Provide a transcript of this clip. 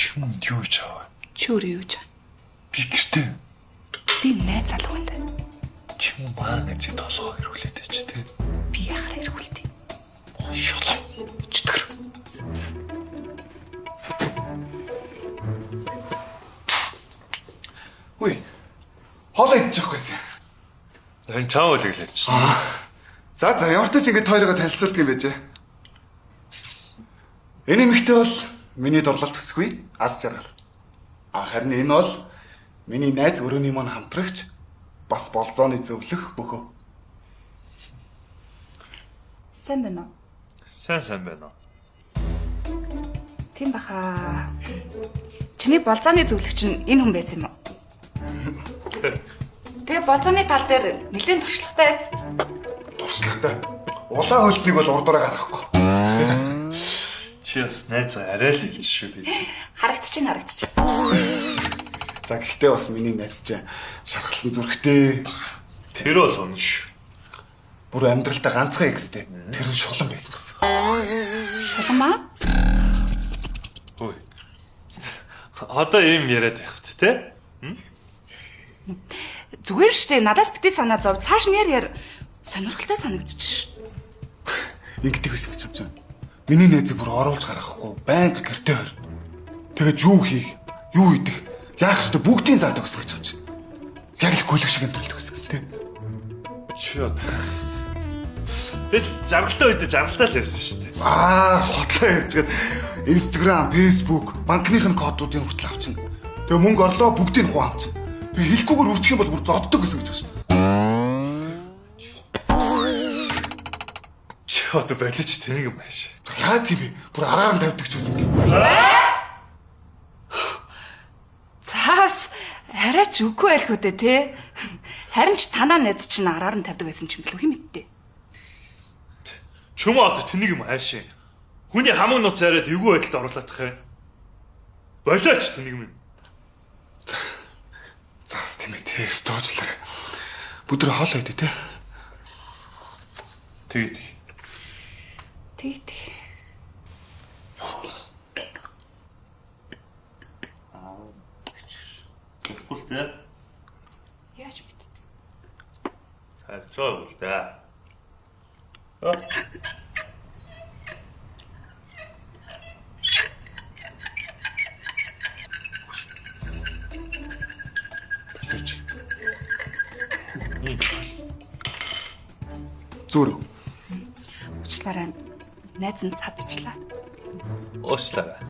Чимэнд юу чаваа? Чи өөрөө юу чаа? Би гэртээ. Би найз залгуунд. Чимэн маа найзыг толгоо ирүүлээд байж тээ. Би яхаар иргүүлдэг. Шолоо. Читгэр. Ой. Хоол идчих гүйсэн. Хэн чам үлэглэж шин. За ямар ч ч ингэж хоёроо танилцуулдаг юм байж. Энэ эмэгтэй бол миний дурлалт төсгүй аз жаргал. Харин энэ бол миний найз өрөөний маань хамтрагч бас болзооны зөвлөх бөхөө. Сайн байна уу? Сайн байна уу? Тийм баха. Чиний болзооны зөвлөгч нь энэ хүн байсан юм уу? Тэгээ болзооны тал дээр нэлээд туршлагатай айз. Туршлагатай. Улаан хөлтнийг бол урдаараа гаргахгүй. Чи бас найз арай л илж шүү дээ. Харагдчих. За гэхдээ бас миний найз чинь шархалсан зүрхтэй. Тэр бол унш. Бүр амьдралдаа ганцхан экстэй. Тэр нь шулан байсан гэсэн. Шулмаа? Ой. Одоо ийм яриад байх үү те? Зүгээр штэ надаас битээ санаа зов. Цааш нэр сонирхолтой санагдчих. Ингэдэг байсан гэж юм. Миний найзыг бүр оруулж гаргахгүй байнга гэртээ хойр. Тэгээд юу хийх, юу идэх, яах ёстой бүгдийн заадаг гэсэн гэж байна. Яг л гүйлэг шиг амьдралдаг гэсэн тийм. Чи одоо. Тэл жаргалтай үед жаргалтай л байсан шүү дээ. Хотлоо ярьжгаад Instagram, Facebook, банкныхын кодуудыг хүртэл авчна. Тэгээ мөнгө орлоо бүгдийг хуу амчна. Тэгээ хэлэхгүйгээр үрчих юм бол бүр зодддог гэсэн гэж байна. Чи одоо болиж тэнэг юм ааш. Яа тийм бэ? Бүр араар нь тавьдаг ч үгүй. Цаас арай ч үгүй байлгүй дээ те. Харин ч танаа найз чинь араар нь тавьдаг байсан ч юм бэлүү хэмэдтэй. Чүм одоо тэнэг юм ааш. Хүний хамаг нууц яриад эвгүй байдалд оруулах юм. Болооч тэнэг юм. Заас тийм ээ тест тоожлаа. Бүдэр хоол өгдөө те. Тэгээд Тэг. Тэгвэл тэ. Яаж мэдтэ? Цаачаа үл тэ. Зүр. Уучлаарай. Найз нь цадчихлаа. Уучлаарай.